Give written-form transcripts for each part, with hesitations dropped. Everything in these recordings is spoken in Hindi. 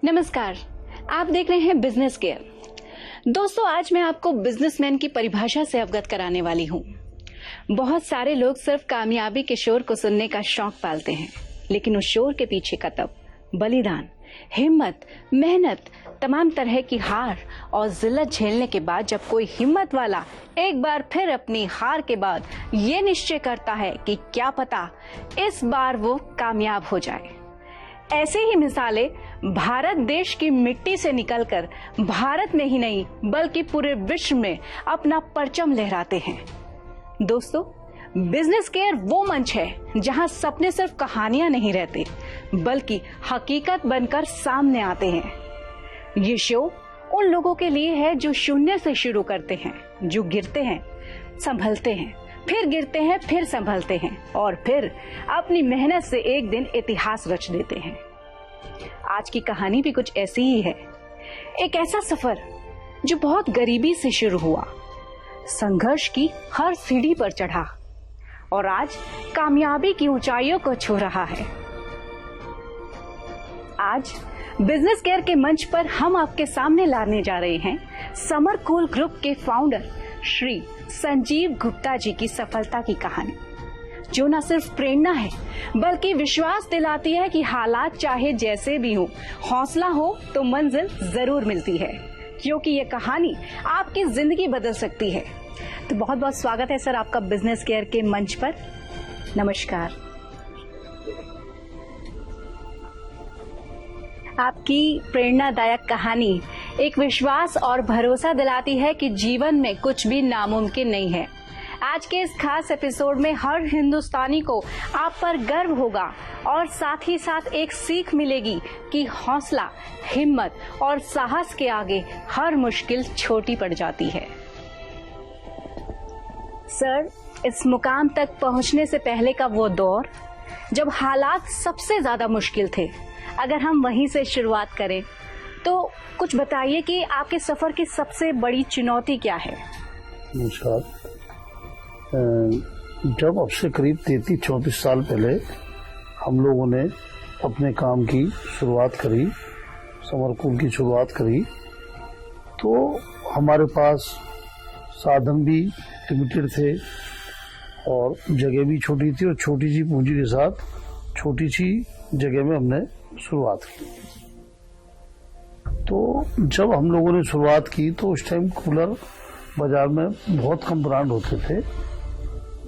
नमस्कार, आप देख रहे हैं बिजनेस केयर। दोस्तों, आज मैं आपको बिजनेसमैन की परिभाषा से अवगत कराने वाली हूँ। बहुत सारे लोग सिर्फ कामयाबी के शोर को सुनने का शौक पालते हैं, लेकिन उस शोर के पीछे का तप, बलिदान, हिम्मत, मेहनत, तमाम तरह की हार और जिल्लत झेलने के बाद जब कोई हिम्मत वाला एक बार फिर अपनी हार के बाद ये निश्चय करता है कि क्या पता इस बार वो कामयाब हो जाए। ऐसे ही मिसालें भारत देश की मिट्टी से निकलकर भारत में ही नहीं बल्कि पूरे विश्व में अपना परचम लहराते हैं। दोस्तों, बिजनेस केयर वो मंच है जहां सपने सिर्फ कहानियां नहीं रहते बल्कि हकीकत बनकर सामने आते हैं। ये शो उन लोगों के लिए है जो शून्य से शुरू करते हैं, जो गिरते हैं, संभलते हैं, फिर गिरते हैं, फिर संभलते हैं और फिर अपनी मेहनत से एक दिन इतिहास रच देते हैं। आज की कहानी भी कुछ ऐसी ही है। एक ऐसा सफर जो बहुत गरीबी से शुरू हुआ, संघर्ष की हर सीढ़ी पर चढ़ा और आज कामयाबी की ऊंचाइयों को छू रहा है। आज बिजनेस केयर के मंच पर हम आपके सामने लाने जा रहे हैं समर कूल ग्रुप के फाउंडर श्री संजीव गुप्ता जी की सफलता की कहानी, जो न सिर्फ प्रेरणा है बल्कि विश्वास दिलाती है कि हालात चाहे जैसे भी हो, हौसला हो तो मंजिल जरूर मिलती है, क्योंकि ये कहानी आपकी जिंदगी बदल सकती है। तो बहुत बहुत स्वागत है सर आपका बिजनेस केयर के मंच पर। नमस्कार। आपकी प्रेरणादायक कहानी एक विश्वास और भरोसा दिलाती है कि जीवन में कुछ भी नामुमकिन नहीं है। आज के इस खास एपिसोड में हर हिंदुस्तानी को आप पर गर्व होगा और साथ ही साथ एक सीख मिलेगी कि हौसला, हिम्मत और साहस के आगे हर मुश्किल छोटी पड़ जाती है। सर, इस मुकाम तक पहुंचने से पहले का वो दौर जब हालात सबसे ज्यादा मुश्किल थे, अगर हम वहीं से शुरुआत करें तो कुछ बताइए कि आपके सफर की सबसे बड़ी चुनौती क्या है? नमस्कार। जब अब से करीब 33-34 साल पहले हम लोगों ने अपने काम की शुरुआत करी, समर कूल की शुरुआत करी, तो हमारे पास साधन भी लिमिटेड थे और जगह भी छोटी थी और छोटी सी पूंजी के साथ छोटी सी जगह में हमने शुरुआत की। तो जब हम लोगों ने शुरुआत की तो उस टाइम कूलर बाजार में बहुत कम ब्रांड होते थे।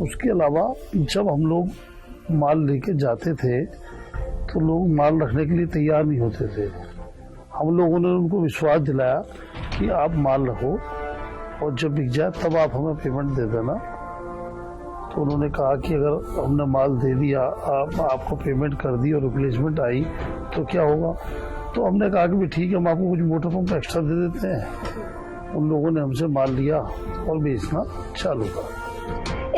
उसके अलावा जब हम लोग माल लेके जाते थे तो लोग माल रखने के लिए तैयार नहीं होते थे। हम लोगों ने उनको विश्वास दिलाया कि आप माल रखो और जब बिक जाए तब आप हमें पेमेंट दे देना। तो उन्होंने कहा कि अगर हमने माल दे दिया, आपको पेमेंट कर दी और रिप्लेसमेंट आई तो क्या होगा? तो हमने कहा कि ठीक है, हम आपको कुछ मोटर पंप एक्स्ट्रा दे देते हैं। उन लोगों ने हमसे माल लिया और बेचना चालू करा।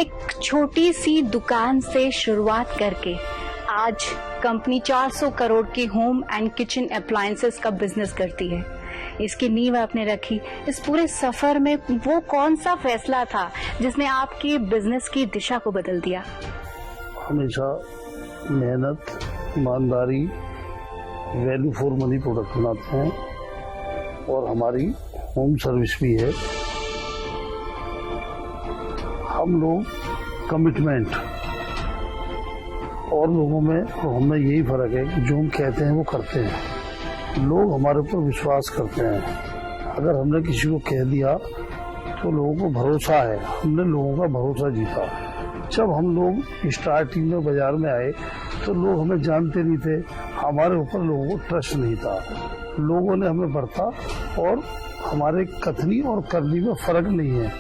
एक छोटी सी दुकान से शुरुआत करके आज कंपनी 400 करोड़ की होम एंड किचन अप्लायंसेस का बिजनेस करती है। इसकी नींव आपने रखी। इस पूरे सफर में वो कौन सा फैसला था जिसने आपकी बिजनेस की दिशा को बदल दिया? हमेशा मेहनत, ईमानदारी, वैल्यू फॉर मनी प्रोडक्ट बनाते हैं और हमारी होम सर्विस भी है। हम लोग कमिटमेंट और लोगों में और हमें यही फर्क है कि जो हम कहते हैं वो करते हैं। लोग हमारे ऊपर विश्वास करते हैं। अगर हमने किसी को कह दिया तो लोगों को भरोसा है। हमने लोगों का भरोसा जीता। जब हम लोग स्टार्टिंग में बाजार में आए तो लोग हमें जानते नहीं थे, हमारे ऊपर लोगों को ट्रस्ट नहीं था। लोगों ने हमें बरता और हमारे कथनी और करनी में फर्क नहीं है।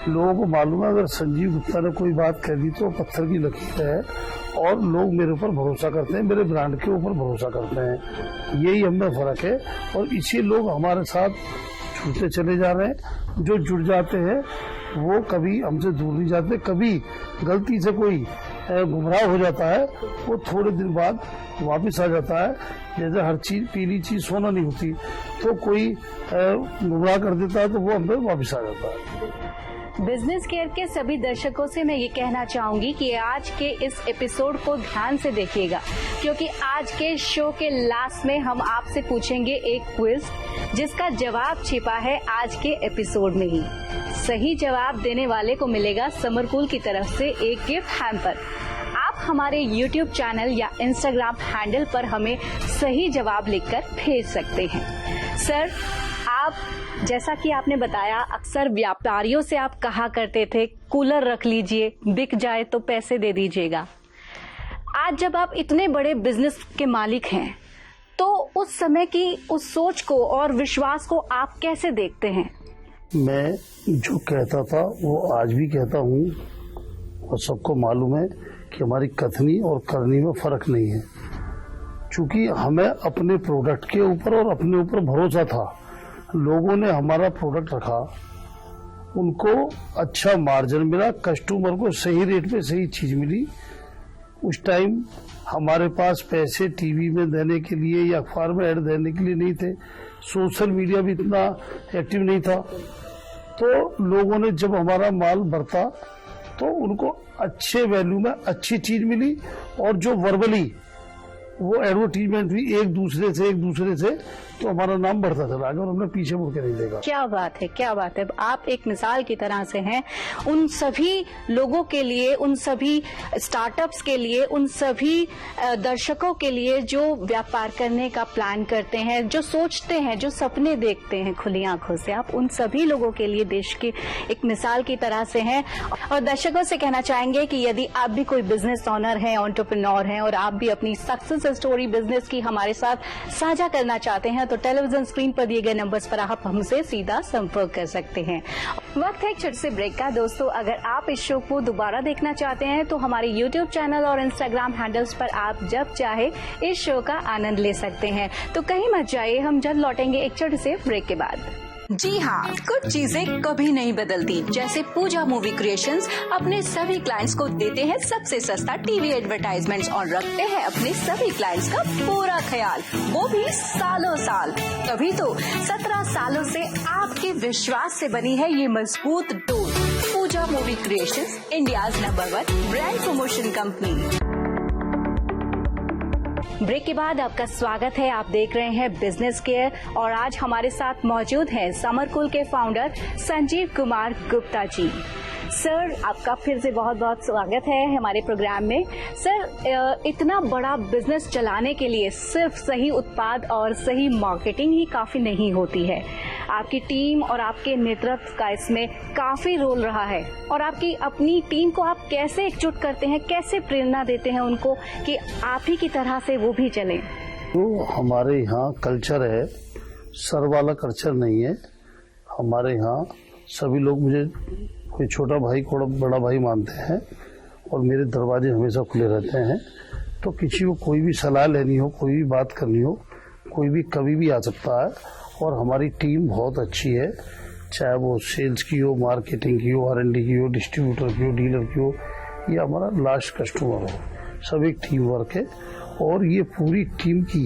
लोगों को मालूम है अगर संजीव गुप्ता ने कोई बात कह दी तो पत्थर की लकीर है और लोग मेरे ऊपर भरोसा करते हैं, मेरे ब्रांड के ऊपर भरोसा करते हैं। यही हमें फर्क है और इसी लोग हमारे साथ जुड़ते चले जा रहे हैं। जो जुड़ जाते हैं वो कभी हमसे दूर नहीं जाते। कभी गलती से कोई गुमराह हो जाता है, वो थोड़े दिन बाद वापस आ जाता है। जैसे हर चीज, पीली चीज सोना नहीं होती, तो कोई गुमराह कर देता है तो वो हम पे वापस आ जाता है। बिजनेस केयर के सभी दर्शकों से मैं ये कहना चाहूंगी कि आज के इस एपिसोड को ध्यान से देखिएगा, क्योंकि आज के शो के लास्ट में हम आपसे पूछेंगे एक क्विज जिसका जवाब छिपा है आज के एपिसोड में ही। सही जवाब देने वाले को मिलेगा समर कूल की तरफ से एक गिफ्ट हैम्पर। आप हमारे YouTube चैनल या Instagram हैंडल पर हमें सही जवाब लिखकर भेज सकते हैं। सर, आप जैसा कि आपने बताया, अक्सर व्यापारियों से आप कहा करते थे कूलर रख लीजिए, बिक जाए तो पैसे दे दीजिएगा। आज जब आप इतने बड़े बिजनेस के मालिक हैं, तो उस समय की उस सोच को और विश्वास को आप कैसे देखते हैं? मैं जो कहता था वो आज भी कहता हूँ, और सबको मालूम है कि हमारी कथनी और करनी में फर्क नहीं है। क्योंकि हमें अपने प्रोडक्ट के ऊपर और अपने ऊपर भरोसा था। लोगों ने हमारा प्रोडक्ट रखा, उनको अच्छा मार्जिन मिला, कस्टमर को सही रेट पे सही चीज मिली। उस टाइम हमारे पास पैसे टीवी में देने के लिए या अखबार में ऐड देने के लिए नहीं थे, सोशल मीडिया भी इतना एक्टिव नहीं था। तो लोगों ने जब हमारा माल भरता तो उनको अच्छे वैल्यू में अच्छी चीज मिली, और जो वर्बली वो एडवर्टीजमेंट भी एक दूसरे से तो हमारा नाम बढ़ता चला गया और हमने पीछे मुड़ के नहीं देखा। क्या बात है, क्या बात है। आप एक मिसाल की तरह से हैं उन सभी लोगों के लिए, उन सभी स्टार्टअप्स के लिए, उन सभी दर्शकों के लिए जो व्यापार करने का प्लान करते हैं, जो सोचते हैं, जो सपने देखते हैं खुली आंखों से। आप उन सभी लोगों के लिए देश के एक मिसाल की तरह से हैं। और दर्शकों से कहना चाहेंगे कि यदि आप भी कोई बिजनेस ऑनर हैं, एंटरप्रेन्योर हैं, और आप भी अपनी सक्सेस स्टोरी बिजनेस की हमारे साथ साझा करना चाहते हैं, तो टेलीविजन स्क्रीन पर दिए गए नंबर्स पर आप हमसे सीधा संपर्क कर सकते हैं। वक्त है एक छोटे से ब्रेक का। दोस्तों, अगर आप इस शो को दोबारा देखना चाहते हैं तो हमारे YouTube चैनल और Instagram हैंडल्स पर आप जब चाहे इस शो का आनंद ले सकते हैं। तो कहीं मत जाइए, हम जल्द लौटेंगे एक छोटे से ब्रेक के बाद। जी हाँ, कुछ चीजें कभी नहीं बदलती। जैसे पूजा मूवी क्रिएशंस अपने सभी क्लाइंट्स को देते हैं सबसे सस्ता टीवी एडवर्टाइजमेंट्स और रखते हैं अपने सभी क्लाइंट्स का पूरा ख्याल, वो भी सालों साल। तभी तो 17 सालों से आपके विश्वास से बनी है ये मजबूत डोर। Pooja movie creations, India's number 1 brand promotion company. Break के बाद आपका स्वागत है। आप देख रहे हैं बिजनेस केयर और आज हमारे साथ मौजूद हैं समर कूल के फाउंडर संजीव कुमार गुप्ता जी। सर, आपका फिर से बहुत बहुत स्वागत है हमारे प्रोग्राम में। सर, इतना बड़ा बिजनेस चलाने के लिए सिर्फ सही उत्पाद और सही मार्केटिंग ही काफी नहीं होती है। आपकी टीम और आपके नेतृत्व का इसमें काफी रोल रहा है। और आपकी अपनी टीम को आप कैसे एकजुट करते हैं, कैसे प्रेरणा देते हैं उनको कि आप ही की तरह से वो भी चलें? तो हमारे यहाँ कल्चर है, सर वाला कल्चर नहीं है। हमारे यहाँ सभी लोग मुझे कोई छोटा भाई को बड़ा भाई मानते हैं और मेरे दरवाजे हमेशा खुले रहते हैं। तो किसी को कोई भी सलाह लेनी हो, कोई भी बात करनी हो, कोई भी कभी भी आ सकता है। और हमारी टीम बहुत अच्छी है, चाहे वो सेल्स की हो, मार्केटिंग की हो, R&D की हो, डिस्ट्रीब्यूटर की हो, डीलर की हो, या हमारा लास्ट कस्टमर हो, सब एक टीम वर्क है। और ये पूरी टीम की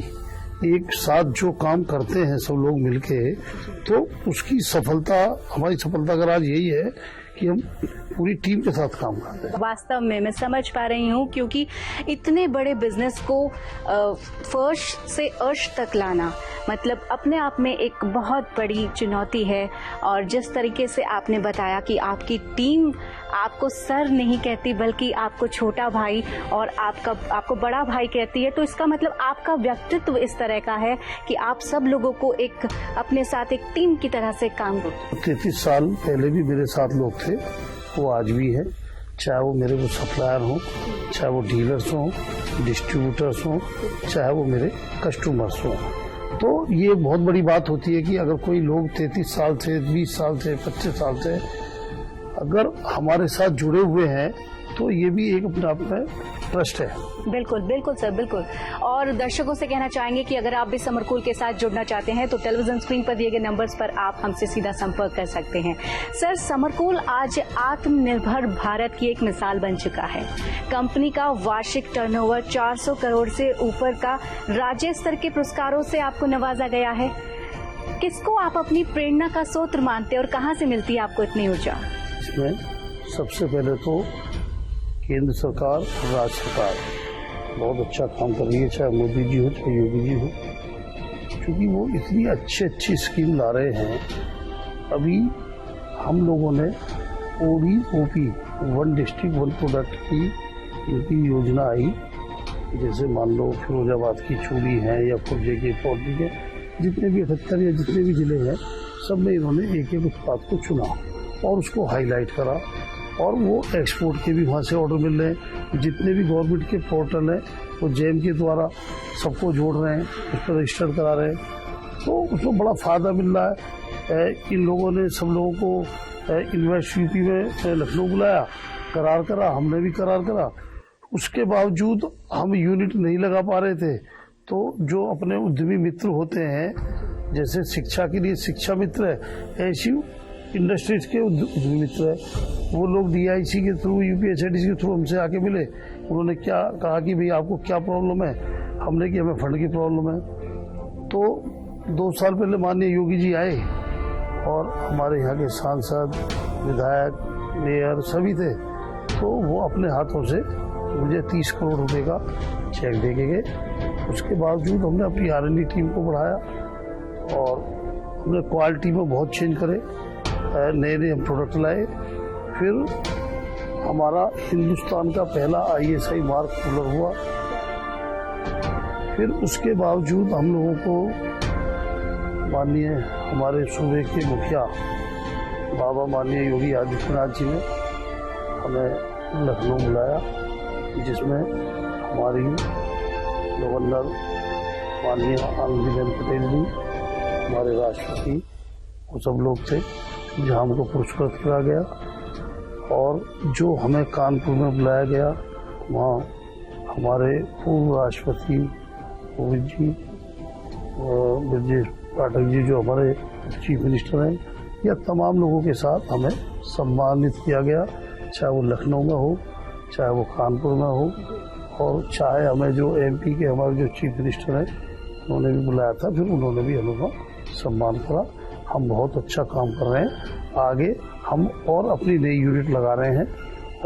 एक साथ जो काम करते हैं सब लोग मिलके, तो उसकी सफलता, हमारी सफलता अगर आज यही है कि हम पूरी टीम के साथ काम करते हैं। वास्तव में मैं समझ पा रही हूँ, क्योंकि इतने बड़े बिजनेस को फर्स्ट से अर्श तक लाना मतलब अपने आप में एक बहुत बड़ी चुनौती है। और जिस तरीके से आपने बताया कि आपकी टीम आपको सर नहीं कहती बल्कि आपको छोटा भाई और आपको बड़ा भाई कहती है, तो इसका मतलब आपका व्यक्तित्व इस तरह का है कि आप सब लोगों को एक अपने साथ एक टीम की तरह से काम करते। 33 साल पहले भी मेरे साथ लोग थे, वो आज भी है, चाहे वो मेरे को सप्लायर हो, चाहे वो डीलर्स हो, डिस्ट्रीब्यूटर्स हो, चाहे वो मेरे कस्टमर्स हो। तो ये बहुत बड़ी बात होती है कि अगर कोई लोग 33 साल से, 20 साल से, 25 साल से अगर हमारे साथ जुड़े हुए हैं, तो ये भी एक अपने आप में ट्रस्ट है। बिल्कुल बिल्कुल सर, बिल्कुल। और दर्शकों से कहना चाहेंगे कि अगर आप भी समर कूल के साथ जुड़ना चाहते हैं तो टेलीविजन स्क्रीन पर दिए गए नंबर्स पर आप हमसे सीधा संपर्क कर सकते हैं। सर, समर कूल आज आत्मनिर्भर भारत की एक मिसाल बन चुका है। कंपनी का वार्षिक टर्नओवर 400 करोड़ से ऊपर का राज्य स्तर के पुरस्कारों से आपको नवाजा गया है। किसको आप अपनी प्रेरणा का स्रोत मानते हैं और कहाँ से मिलती है आपको इतनी ऊर्जा? इसमें सबसे पहले तो केंद्र सरकार और राज्य सरकार बहुत अच्छा काम कर रही है, चाहे मोदी जी हो चाहे योगी जी हो, क्योंकि वो इतनी अच्छी स्कीम ला रहे हैं। अभी हम लोगों ने ODOP, one district one product की इनकी योजना आई। जैसे मान लो फिरोजाबाद की चूड़ी है या खुर्जे की पौड़ी के, जितने भी 78 या जितने भी ज़िले हैं, सब में इन्होंने एक उत्पाद को चुना और उसको हाईलाइट करा, और वो एक्सपोर्ट के भी वहाँ से ऑर्डर मिल रहे हैं। जितने भी गवर्नमेंट के पोर्टल हैं वो JEM के द्वारा सबको जोड़ रहे हैं, उस पर रजिस्टर करा रहे हैं, तो उसको बड़ा फ़ायदा मिल रहा है। इन लोगों ने सब लोगों को इन्वेस्ट UP में लखनऊ बुलाया, करार करा, हमने भी करार करा। उसके बावजूद हम यूनिट नहीं लगा पा रहे थे, तो जो अपने उद्यमी मित्र होते हैं, जैसे शिक्षा के लिए शिक्षा मित्र है, ऐसी इंडस्ट्रीज के उद्यमी मित्र है, वो लोग DIC के थ्रू, UPSIDC के थ्रू हमसे आके मिले। उन्होंने क्या कहा कि भाई आपको क्या प्रॉब्लम है, हमने कि हमें फंड की प्रॉब्लम है। तो 2 साल पहले माननीय योगी जी आए और हमारे यहाँ के सांसद, विधायक, मेयर सभी थे, तो वो अपने हाथों से मुझे 30 करोड़ रुपए का चेक दे के गए। उसके बावजूद हमने अपनी R&D टीम को बढ़ाया और हमने क्वालिटी में बहुत चेंज करे, नए हम प्रोडक्ट लाए। फिर हमारा हिंदुस्तान का पहला ISI मार्क कूलर हुआ। फिर उसके बावजूद हम लोगों को माननीय हमारे सूबे के मुखिया बाबा माननीय योगी आदित्यनाथ जी ने हमें लखनऊ बुलाया, जिसमें हमारी गवर्नर माननीय आनंदीबेन पटेल जी, हमारे राष्ट्रपति, वो सब लोग थे, जहाँ हमको पुरस्कृत किया गया। और जो हमें कानपुर में बुलाया गया, वहाँ हमारे पूर्व राष्ट्रपति कोविंद जी, ब्रजेश पाठक जी जो हमारे चीफ मिनिस्टर हैं, या तमाम लोगों के साथ हमें सम्मानित किया गया, चाहे वो लखनऊ में हो, चाहे वो कानपुर में हो, और चाहे हमें जो MP के हमारे जो चीफ मिनिस्टर हैं उन्होंने भी बुलाया था, फिर उन्होंने भी हमें सम्मान करा। हम बहुत अच्छा काम कर रहे हैं। आगे हम और अपनी नई यूनिट लगा रहे हैं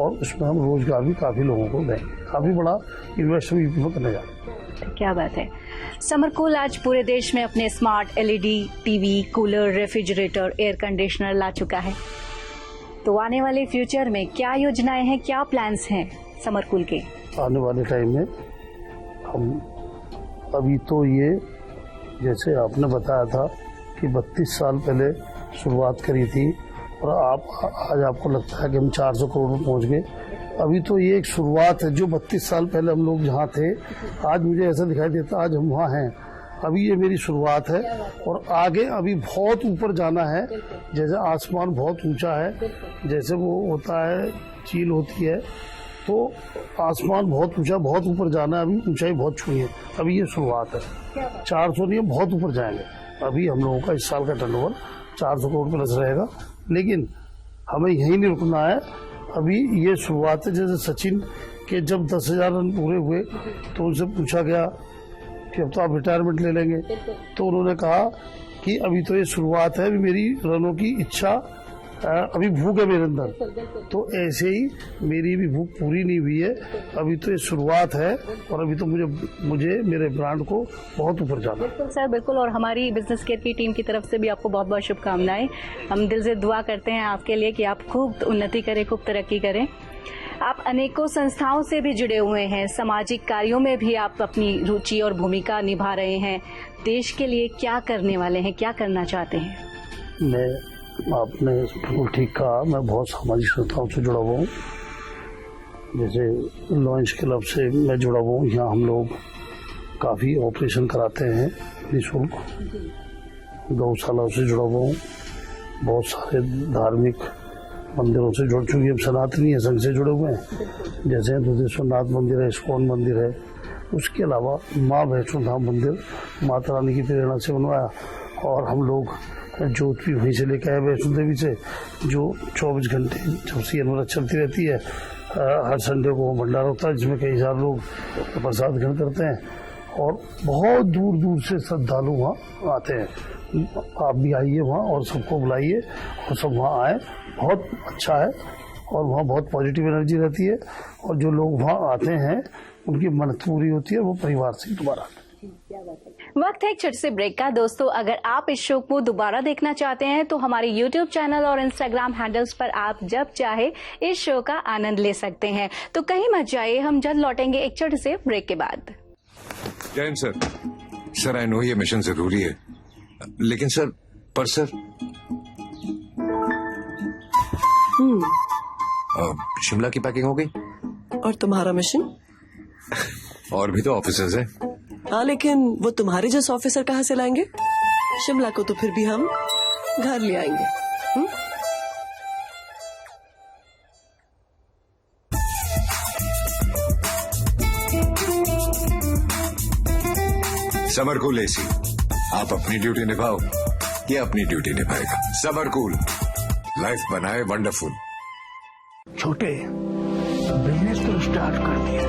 और उसमें हम रोजगार भी काफ़ी लोगों को देंगे। काफ़ी बड़ा इन्वेस्टमेंट UP में करने जा रहे हैं। क्या बात है। समरकूल आज पूरे देश में अपने smart LED, TV, cooler, refrigerator, air conditioner ला चुका है। तो आने वाले फ्यूचर में क्या योजनाएं हैं, क्या प्लान्स हैं समरकूल के? आने वाले टाइम में हम अभी तो ये, जैसे आपने बताया था कि 32 साल पहले शुरुआत करी थी और आज आपको लगता है कि हम 400 करोड़ में पहुंच गए। अभी तो ये एक शुरुआत है। जो 32 साल पहले हम लोग जहाँ थे, आज मुझे ऐसा दिखाई देता आज हम वहाँ हैं। अभी ये मेरी शुरुआत है और आगे अभी बहुत ऊपर जाना है। जैसे आसमान बहुत ऊंचा है, जैसे वो होता है चील होती है, तो आसमान बहुत ऊंचा, बहुत ऊपर जाना है। अभी ऊंचाई बहुत छुई है। अभी ये शुरुआत है, 400 नहीं, बहुत ऊपर जाएंगे। अभी हम लोगों का इस साल का टर्नओवर 400 करोड़ प्लस रहेगा, लेकिन हमें यहीं नहीं रुकना है। अभी ये शुरुआत है। जैसे सचिन के जब 10,000 रन पूरे हुए तो उनसे पूछा गया कि अब तो आप रिटायरमेंट ले लेंगे, तो उन्होंने कहा कि अभी तो ये शुरुआत है, अभी मेरी रनों की इच्छा, अभी भूख है मेरे अंदर। तो ऐसे ही मेरी भी भूख पूरी नहीं हुई है, अभी तो ये शुरुआत है और अभी तो मुझे मेरे ब्रांड को बहुत ऊपर जाना है। बिल्कुल सर, बिल्कुल। और हमारी बिजनेस केयर की टीम की तरफ से भी आपको बहुत बहुत शुभकामनाएं। हम दिल से दुआ करते हैं आपके लिए कि आप खूब उन्नति करें, खूब तरक्की करें। आप अनेकों संस्थाओं से भी जुड़े हुए हैं, सामाजिक कार्यों में भी आप अपनी रुचि और भूमिका निभा रहे हैं। देश के लिए क्या करने वाले हैं, क्या करना चाहते हैं? आपने बिल्कुल ठीक कहा। मैं बहुत सामाजिक संस्थाओं से जुड़ा हुआ हूँ, जैसे लॉयंस क्लब से मैं जुड़ा हुआ हूँ। यहाँ हम लोग काफ़ी ऑपरेशन कराते हैं निःशुल्क। गौशालाओं से जुड़ा हुआ हूँ, बहुत सारे धार्मिक मंदिरों से जुड़ चुकी। हम सनातनी है संघ से जुड़े हुए हैं, जैसे दुधेश्वरनाथ मंदिर है, इस्कॉन मंदिर है। उसके अलावा माँ वैष्णो धाम मंदिर माता रानी की प्रेरणा से बनवाया, और हम लोग जोत भी वहीं से लेकर आए वैष्णो देवी से, जो 24 घंटे जब सीएनवरत चलती रहती है। हर संडे को भंडारा होता है, जिसमें कई सारे लोग प्रसाद ग्रहण करते हैं और बहुत दूर दूर से श्रद्धालु वहाँ आते हैं। आप भी आइए वहाँ और सबको बुलाइए और सब वहाँ आए। बहुत अच्छा है और वहाँ बहुत पॉजिटिव एनर्जी रहती है और जो लोग वहाँ आते हैं उनकी मन्नत पूरी होती है, वो परिवार से दोबारा। वक्त है एक छोटे से ब्रेक का। दोस्तों, अगर आप इस शो को दोबारा देखना चाहते हैं तो हमारे YouTube चैनल और Instagram हैंडल्स पर आप जब चाहे इस शो का आनंद ले सकते हैं। तो कहीं मत जाइए, हम जल्द लौटेंगे एक छोटे से ब्रेक के बाद। Jain sir, sir I know ये मिशन जरूरी है, लेकिन सर शिमला की पैकिंग हो गई और तुम्हारा मिशन? और भी तो ऑफिसर्स हैं। हाँ, लेकिन वो तुम्हारे जैसे ऑफिसर कहाँ से लाएंगे? शिमला को तो फिर भी हम घर ले आएंगे। समर कूल एसी, आप अपनी ड्यूटी निभाओ, ये अपनी ड्यूटी निभाएगा। समर कूल, लाइफ बनाए वंडरफुल। छोटे बिजनेस तो स्टार्ट कर दिया,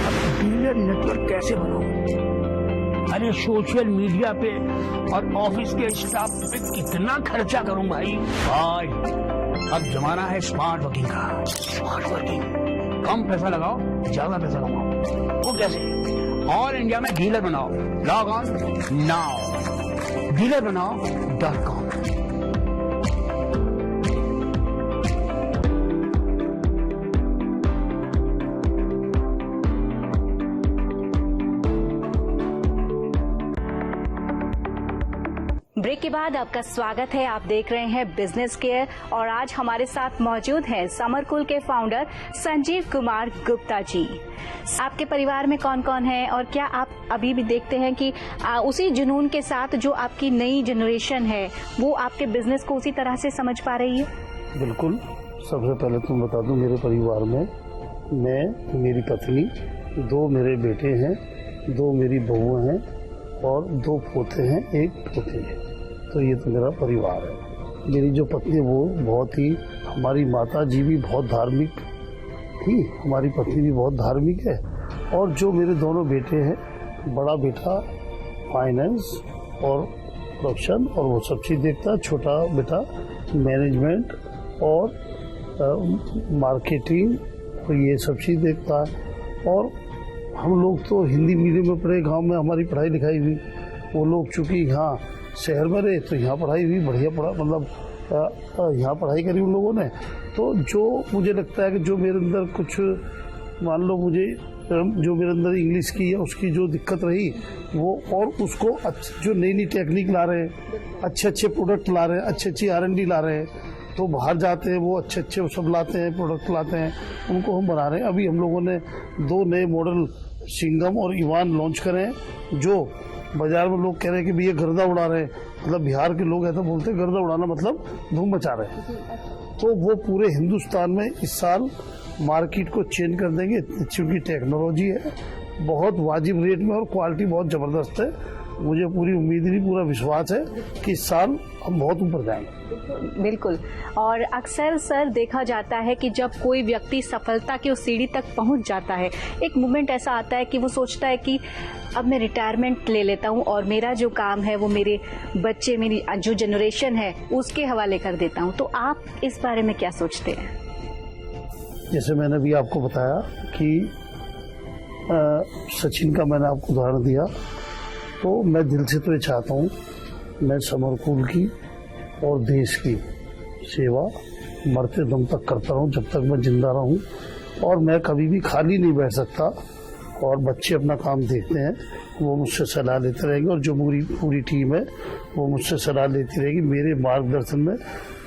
अब डीलर नेटवर्क कैसे बनाऊं? अरे सोशल मीडिया पे और ऑफिस के स्टाफ पे कितना खर्चा करूं भाई? अब जमाना है स्मार्ट वर्किंग का। स्मार्ट वर्किंग, कम पैसा लगाओ, ज्यादा पैसा कमाओ। वो कैसे? ऑल इंडिया में डीलर बनाओ। Log on now dealerbanaao.com। Break के बाद आपका स्वागत है। आप देख रहे हैं बिजनेस केयर और आज हमारे साथ मौजूद हैं समर कूल के फाउंडर संजीव कुमार गुप्ता जी। आपके परिवार में कौन कौन है और क्या आप अभी भी देखते हैं कि उसी जुनून के साथ जो आपकी नई जनरेशन है वो आपके बिजनेस को उसी तरह से समझ पा रही है? बिल्कुल। सबसे पहले तुम बता दूं, मेरे परिवार में मैं, मेरी पत्नी, 2 मेरे बेटे हैं, 2 मेरी बहुएं हैं और 2 पोते हैं, 1 पोती है। तो ये तो मेरा परिवार है। मेरी जो पत्नी है वो बहुत ही, हमारी माता जी भी बहुत धार्मिक थी, हमारी पत्नी भी बहुत धार्मिक है। और जो मेरे दोनों बेटे हैं, बड़ा बेटा फाइनेंस और प्रोडक्शन और वो सब चीज़ देखता है, छोटा बेटा मैनेजमेंट और मार्केटिंग और ये सब चीज़ देखता है। और हम लोग तो हिंदी मीडियम में पढ़े, गांव में हमारी पढ़ाई लिखाई हुई। वो लोग चूँकि यहाँ शहर में रहे तो यहाँ पढ़ाई हुई, बढ़िया पढ़ा, मतलब यहाँ पढ़ाई करी उन लोगों ने। तो जो मुझे लगता है कि जो मेरे अंदर कुछ, मान लो मुझे जो मेरे अंदर इंग्लिश की या उसकी जो दिक्कत रही वो, और उसको जो नई नई टेक्निक ला रहे हैं, अच्छे प्रोडक्ट ला रहे हैं, अच्छी R&D ला रहे हैं, तो बाहर जाते हैं वो अच्छे सब लाते हैं, प्रोडक्ट लाते हैं, उनको हम बना रहे हैं। अभी हम लोगों ने 2 नए मॉडल सिंगम और इवान लॉन्च करे हैं, जो बाजार में लोग कह रहे हैं कि भैया गर्दा उड़ा रहे हैं, मतलब बिहार के लोग ऐसा बोलते हैं, गर्दा उड़ाना मतलब धूम मचा रहे हैं। तो वो पूरे हिंदुस्तान में इस साल मार्केट को चेंज कर देंगे, क्योंकि टेक्नोलॉजी है, बहुत वाजिब रेट में और क्वालिटी बहुत ज़बरदस्त है। मुझे पूरी उम्मीद नहीं, पूरा विश्वास है कि इस साल हम बहुत ऊपर जाएंगे। बिल्कुल। और अक्सर सर देखा जाता है कि जब कोई व्यक्ति सफलता की उस सीढ़ी तक पहुंच जाता है, एक मोमेंट ऐसा आता है कि वो सोचता है कि अब मैं रिटायरमेंट ले लेता हूं और मेरा जो काम है वो मेरे बच्चे, मेरी जो जनरेशन है उसके हवाले कर देता हूं। तो आप इस बारे में क्या सोचते हैं? जैसे मैंने भी आपको बताया कि सचिन का मैंने आपको उदाहरण दिया, तो मैं दिल से तो ये चाहता हूँ मैं समर कूल की और देश की सेवा मरते दम तक करता रहूँ, जब तक मैं जिंदा रहूँ। और मैं कभी भी खाली नहीं बैठ सकता, और बच्चे अपना काम देखते हैं, वो मुझसे सलाह लेते रहेंगे, और जो पूरी टीम है वो मुझसे सलाह लेती रहेगी। मेरे मार्गदर्शन में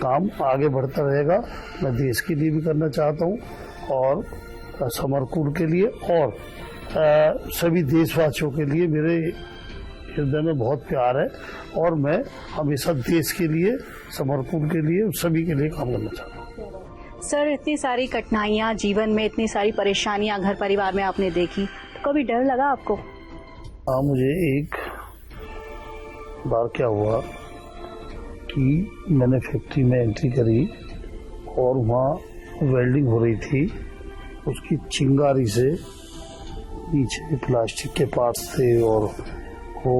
काम आगे बढ़ता रहेगा। मैं देश के लिए भी करना चाहता हूँ और समर कूल के लिए और सभी देशवासियों के लिए मेरे हृदय में बहुत प्यार है, और मैं हमेशा देश के लिए, समर कूल के लिए, सभी के लिए काम करना चाहता हूँ। सर, इतनी सारी कठिनाइयाँ जीवन में, इतनी सारी परेशानियाँ घर परिवार में आपने देखी, तो कभी डर लगा आपको? हाँ, मुझे एक बार क्या हुआ कि मैंने फैक्ट्री में एंट्री करी और वहाँ वेल्डिंग हो रही थी। उसकी चिंगारी से नीचे प्लास्टिक के पार्ट्स थे और वो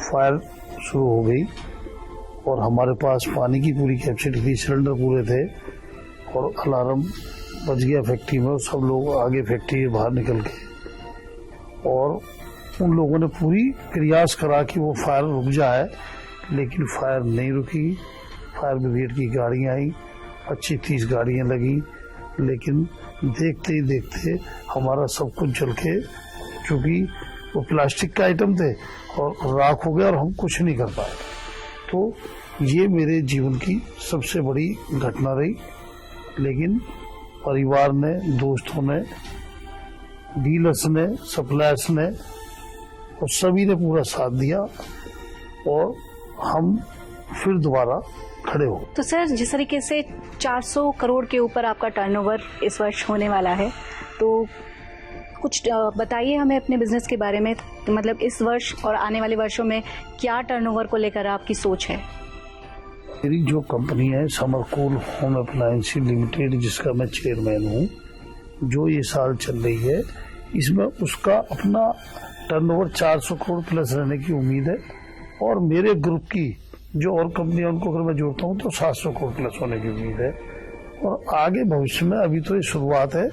फायर शुरू हो गई और हमारे पास पानी की पूरी कैपेसिटी थी, सिलेंडर पूरे थे और अलार्म बज गया फैक्ट्री में और सब लोग आगे फैक्ट्री के बाहर निकल गए और उन लोगों ने पूरी प्रयास करा कि वो फायर रुक जाए, लेकिन फायर नहीं रुकी। फायर ब्रिगेड की गाड़ियाँ आई, 25-30 गाड़ियाँ लगी, लेकिन देखते ही देखते हमारा सब कुछ जल के, क्योंकि वो प्लास्टिक का आइटम थे और राख हो गया और हम कुछ नहीं कर पाए। तो ये मेरे जीवन की सबसे बड़ी घटना रही, लेकिन परिवार ने, दोस्तों ने, डीलर्स ने, सप्लायर्स ने और सभी ने पूरा साथ दिया और हम फिर दोबारा खड़े हो। तो सर, जिस तरीके से 400 करोड़ के ऊपर आपका टर्नओवर इस वर्ष होने वाला है, तो कुछ बताइए हमें अपने बिजनेस के बारे में। मतलब इस वर्ष और आने वाले वर्षों में क्या टर्नओवर को लेकर आपकी सोच है? मेरी जो कंपनी है समरकूल होम अप्लायंस लिमिटेड, जिसका मैं चेयरमैन हूँ, जो ये साल चल रही है, इसमें उसका अपना टर्नओवर 400 करोड़ प्लस रहने की उम्मीद है और मेरे ग्रुप की जो और कंपनियां उनको अगर मैं जोड़ता हूँ तो 700 करोड़ प्लस होने की उम्मीद है। और आगे भविष्य में, अभी तो ये शुरुआत है,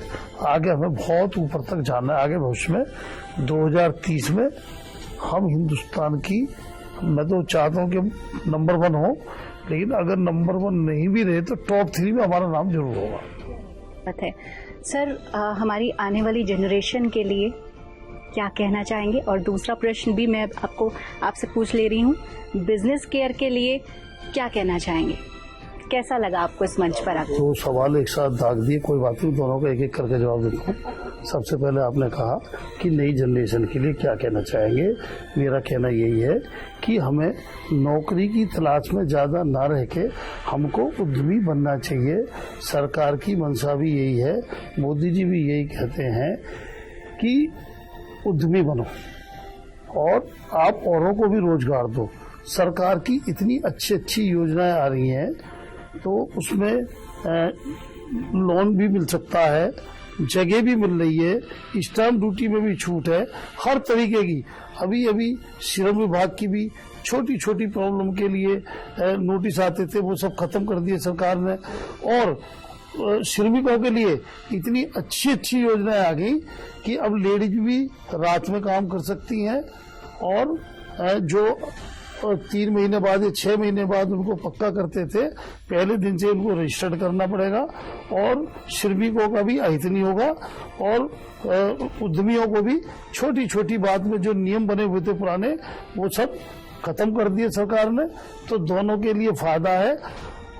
आगे हमें बहुत ऊपर तक जाना है। आगे भविष्य में 2030 में हम हिंदुस्तान की, मैं तो चाहता हूँ कि नंबर 1 हो, लेकिन अगर नंबर 1 नहीं भी रहे तो टॉप 3 में हमारा नाम जरूर होगा। बात है सर, हमारी आने वाली जनरेशन के लिए क्या कहना चाहेंगे? और दूसरा प्रश्न भी मैं आपसे पूछ ले रही हूँ, बिजनेस केयर के लिए क्या कहना चाहेंगे? कैसा लगा आपको इस मंच पर आकर? 2 सवाल एक साथ दाग दिए, कोई बात नहीं, दोनों का एक एक करके जवाब देता हूँ। सबसे पहले आपने कहा कि नई जनरेशन के लिए क्या कहना चाहेंगे। मेरा कहना यही है कि हमें नौकरी की तलाश में ज़्यादा ना रह के हमको उद्यमी बनना चाहिए। सरकार की मंशा भी यही है, मोदी जी भी यही कहते हैं कि उद्यमी बनो और आप औरों को भी रोजगार दो। सरकार की इतनी अच्छी अच्छी योजनाएं आ रही हैं, तो उसमें लोन भी मिल सकता है, जगह भी मिल रही है, स्टैम्प ड्यूटी में भी छूट है, हर तरीके की। अभी श्रम विभाग की भी छोटी छोटी प्रॉब्लम के लिए नोटिस आते थे, वो सब खत्म कर दिए सरकार ने। और श्रमिकों के लिए इतनी अच्छी अच्छी योजनाएं आ गई कि अब लेडीज भी रात में काम कर सकती हैं और जो 3 महीने बाद या 6 महीने बाद उनको पक्का करते थे, पहले दिन से उनको रजिस्टर्ड करना पड़ेगा और श्रमिकों का भी अहित नहीं होगा और उद्यमियों को भी छोटी छोटी बात में जो नियम बने हुए थे पुराने, वो सब खत्म कर दिए सरकार ने। तो दोनों के लिए फायदा है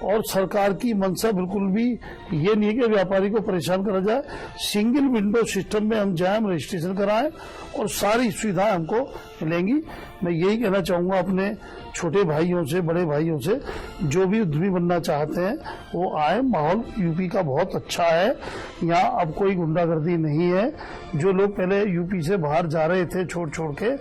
और सरकार की मंशा बिल्कुल भी ये नहीं है कि व्यापारी को परेशान करा जाए। सिंगल विंडो सिस्टम में हम जाएं, रजिस्ट्रेशन कराएं और सारी सुविधाएं हमको मिलेंगी। मैं यही कहना चाहूँगा अपने छोटे भाइयों से, बड़े भाइयों से, जो भी उद्यमी बनना चाहते हैं वो आए। माहौल यूपी का बहुत अच्छा है, यहाँ अब कोई गुंडागर्दी नहीं है। जो लोग पहले यूपी से बाहर जा रहे थे छोड़ के,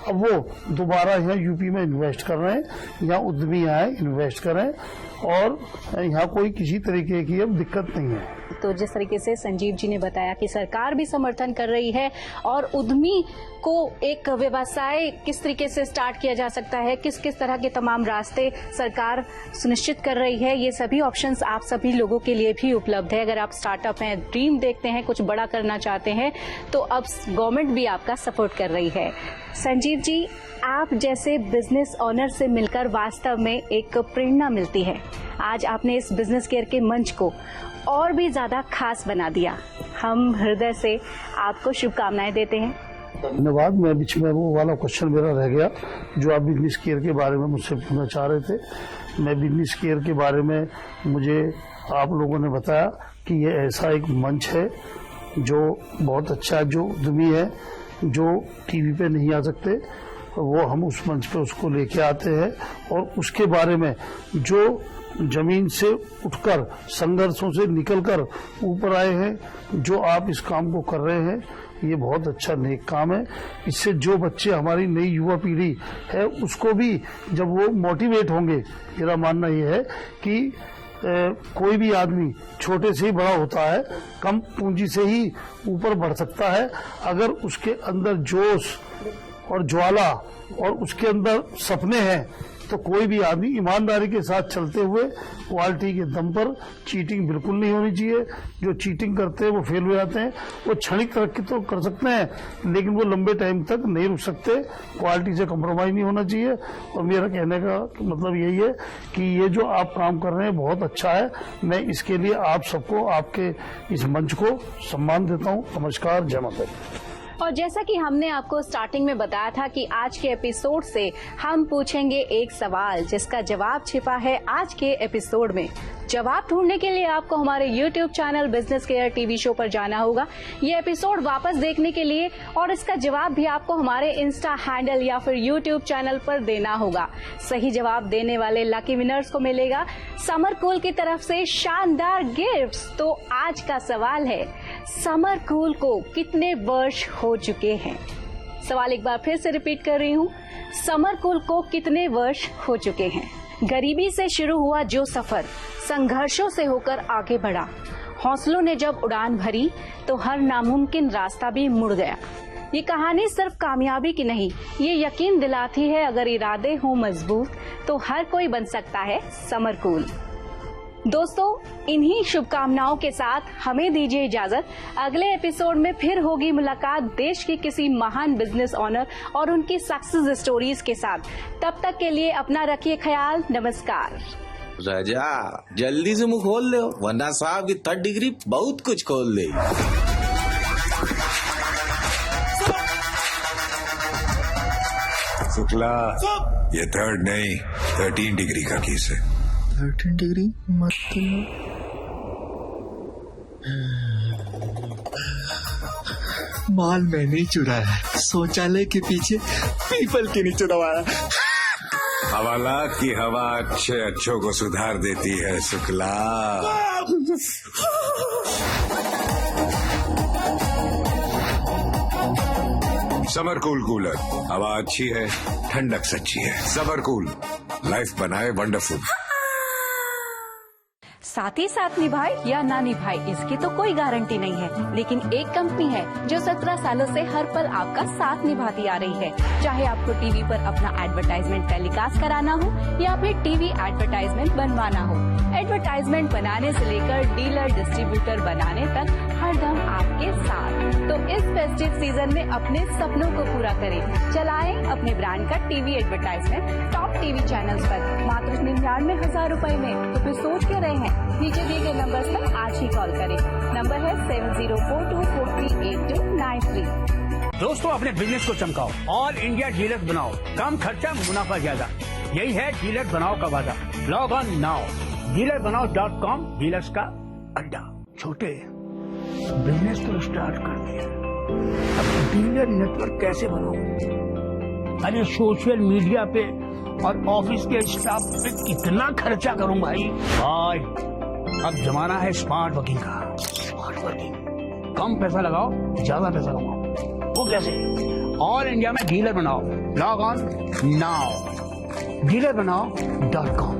अब वो दोबारा यहाँ यूपी में इन्वेस्ट कर रहे हैं। यहाँ उद्यमी आए, इन्वेस्ट करें और यहाँ कोई किसी तरीके की अब दिक्कत नहीं है। तो जिस तरीके से संजीव जी ने बताया कि सरकार भी समर्थन कर रही है और उद्यमी को एक व्यवसाय किस तरीके से स्टार्ट किया जा सकता है, किस किस तरह के तमाम रास्ते सरकार सुनिश्चित कर रही है, ये सभी ऑप्शंस आप सभी लोगों के लिए भी उपलब्ध है। अगर आप स्टार्टअप हैं, ड्रीम देखते हैं, कुछ बड़ा करना चाहते हैं, तो अब गवर्नमेंट भी आपका सपोर्ट कर रही है। संजीव जी, आप जैसे बिजनेस ऑनर से मिलकर वास्तव में एक प्रेरणा मिलती है। आज आपने इस बिजनेस केयर के मंच को और भी ज्यादा खास बना दिया। हम हृदय से आपको शुभकामनाएं देते हैं। धन्यवाद। मैं बीच में वो वाला क्वेश्चन मेरा रह गया जो आप बिजनेस केयर के बारे में मुझसे पूछना चाह रहे थे। मैं बिजनेस केयर के बारे में, मुझे आप लोगों ने बताया कि ये ऐसा एक मंच है जो बहुत अच्छा, जो उद्यमी है, जो टीवी पे नहीं आ सकते, वो हम उस मंच पे उसको लेके आते हैं और उसके बारे में जो जमीन से उठकर, संघर्षों से निकलकर ऊपर आए हैं, जो आप इस काम को कर रहे हैं, ये बहुत अच्छा नेक काम है। इससे जो बच्चे, हमारी नई युवा पीढ़ी है, उसको भी जब वो मोटिवेट होंगे, मेरा मानना ये है कि कोई भी आदमी छोटे से ही बड़ा होता है, कम पूंजी से ही ऊपर बढ़ सकता है। अगर उसके अंदर जोश और ज्वाला और उसके अंदर सपने हैं, तो कोई भी आदमी ईमानदारी के साथ चलते हुए क्वालिटी के दम पर, चीटिंग बिल्कुल नहीं होनी चाहिए। जो चीटिंग करते हैं वो फेल हो जाते हैं। वो क्षणिक तरक्की तो कर सकते हैं लेकिन वो लंबे टाइम तक नहीं रुक सकते। क्वालिटी से कम्प्रोमाइज नहीं होना चाहिए। और मेरा कहने का मतलब यही है कि ये जो आप काम कर रहे हैं बहुत अच्छा है। मैं इसके लिए आप सबको, आपके इस मंच को सम्मान देता हूँ। नमस्कार, जय माता दी। और जैसा कि हमने आपको स्टार्टिंग में बताया था कि आज के एपिसोड से हम पूछेंगे एक सवाल जिसका जवाब छिपा है आज के एपिसोड में। जवाब ढूंढने के लिए आपको हमारे YouTube channel business care TV show पर जाना होगा, ये एपिसोड वापस देखने के लिए, और इसका जवाब भी आपको हमारे इंस्टा हैंडल या फिर YouTube चैनल पर देना होगा। सही जवाब देने वाले लकी विनर्स को मिलेगा समर कूल की तरफ से शानदार गिफ्ट्स। तो आज का सवाल है, समर कूल को कितने वर्ष हो चुके हैं? सवाल एक बार फिर से रिपीट कर रही हूँ, समर कूल को कितने वर्ष हो चुके हैं? गरीबी से शुरू हुआ जो सफर संघर्षों से होकर आगे बढ़ा, हौसलों ने जब उड़ान भरी तो हर नामुमकिन रास्ता भी मुड़ गया। ये कहानी सिर्फ कामयाबी की नहीं, ये यकीन दिलाती है अगर इरादे हों मजबूत तो हर कोई बन सकता है समर कूल। दोस्तों, इन्हीं शुभकामनाओं के साथ हमें दीजिए इजाजत। अगले एपिसोड में फिर होगी मुलाकात देश के किसी महान बिजनेस ऑनर और उनकी सक्सेस स्टोरीज के साथ। तब तक के लिए अपना रखिए ख्याल। नमस्कार। राजा, जल्दी से मुंह खोल ले, वरना साहब की 3rd डिग्री बहुत कुछ खोल दे। शुक्ला, ये 3rd नहीं 13 डिग्री का केस है। 13 डिग्री मतलब माल मैंने ही चुराया, शौचालय के पीछे पीपल के नीचे दबाया। हवाला की हवा अच्छे अच्छों को सुधार देती है शुक्ला। समर कूल कूलर, हवा अच्छी है, ठंडक सच्ची है। समर कूल, लाइफ बनाए वंडरफुल। साथ ही साथ निभाए या ना निभाए इसकी तो कोई गारंटी नहीं है, लेकिन एक कंपनी है जो 17 सालों से हर पल आपका साथ निभाती आ रही है। चाहे आपको टीवी पर अपना एडवर्टाइजमेंट टेलीकास्ट कराना हो या फिर टीवी एडवर्टाइजमेंट बनवाना हो, एडवर्टाइजमेंट बनाने से लेकर डीलर डिस्ट्रीब्यूटर बनाने तक हरदम आपके साथ। तो इस फेस्टिव सीजन में अपने सपनों को पूरा करें, चलाएं अपने ब्रांड का TV advertisement top TV channels पर मात्र 99,000 रुपए में। तो फिर सोच के रहे हैं, नीचे दिए गए नंबर पर आज ही कॉल करें। नंबर है 7042438293। दोस्तों, अपने बिजनेस को चमकाओ, ऑल इंडिया डीलर बनाओ, कम खर्चा मुनाफा ज्यादा। यही है डीलर बनाओ का वादा। लॉग ऑन नाउ dealerbanaओ.com, डीलर्स का अड्डा। छोटे बिजनेस तो स्टार्ट कर दिया, अब डीलर नेटवर्क कैसे बनाऊं? अरे सोशल मीडिया पे और ऑफिस के स्टाफ पे कितना खर्चा करूं भाई? अब जमाना है स्मार्ट वर्किंग का। स्मार्ट वर्किंग, कम पैसा लगाओ, ज्यादा पैसा कमाओ। वो कैसे? ऑल इंडिया में डीलर बनाओ। लॉग ऑन नाउ dealerbanaओ.com।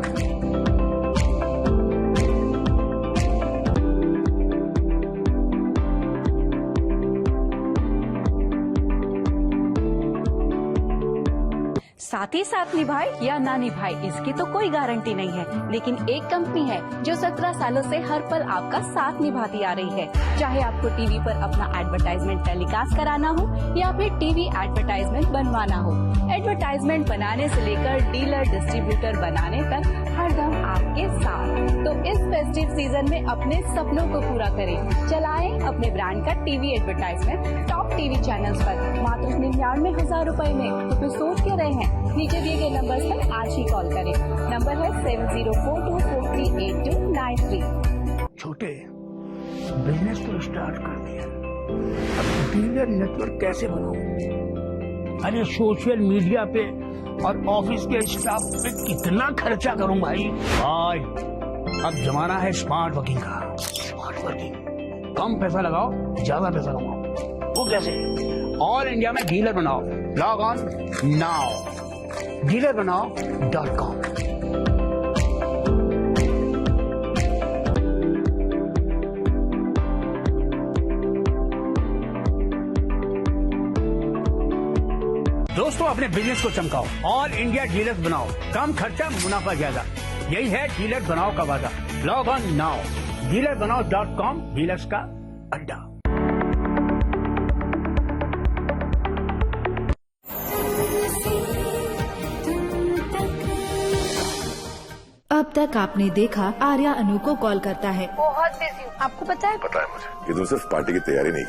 साथ ही साथ निभाए या ना निभाए इसकी तो कोई गारंटी नहीं है, लेकिन एक कंपनी है जो 17 सालों से हर पल आपका साथ निभाती आ रही है। चाहे आपको टीवी पर अपना एडवर्टाइजमेंट टेलीकास्ट कराना हो या फिर टीवी एडवर्टाइजमेंट बनवाना हो, एडवर्टाइजमेंट बनाने से लेकर डीलर डिस्ट्रीब्यूटर बनाने तक हरदम आपके साथ। तो इस फेस्टिव सीजन में अपने सपनों को पूरा करें, चलाएं अपने ब्रांड का TV advertisement top TV channels पर मात्र 99,000 रुपए में। तो फिर सोच के रहे हैं, नीचे दिए गए नंबर पर आज ही कॉल करें। नंबर है 7042438293। छोटे बिजनेस तो स्टार्ट कर दिया, अब डीलर नेटवर्क कैसे बनाऊं? अरे सोशल मीडिया पे और ऑफिस के स्टाफ पे कितना खर्चा करूं भाई? अब जमाना है स्मार्ट वर्किंग का। स्मार्ट वर्किंग, कम पैसा लगाओ, ज्यादा पैसा कमाओ। वो कैसे? ऑल इंडिया में डीलर बनाओ। लॉग ऑन नाउ dealerbanaओ.com। दोस्तों अपने बिजनेस को चमकाओ, ऑल इंडिया डीलर्स बनाओ, कम खर्चा मुनाफा ज्यादा, यही है डीलर बनाओ का वादा। लॉग ऑन नाउ dealerbanaओ.com, डीलर्स का अड्डा। अब तक आपने देखा आर्या अनु को कॉल करता है। बहुत बिजी हूँ, आपको पता है? पता है मुझे कि तुम सिर्फ पार्टी की तैयारी नहीं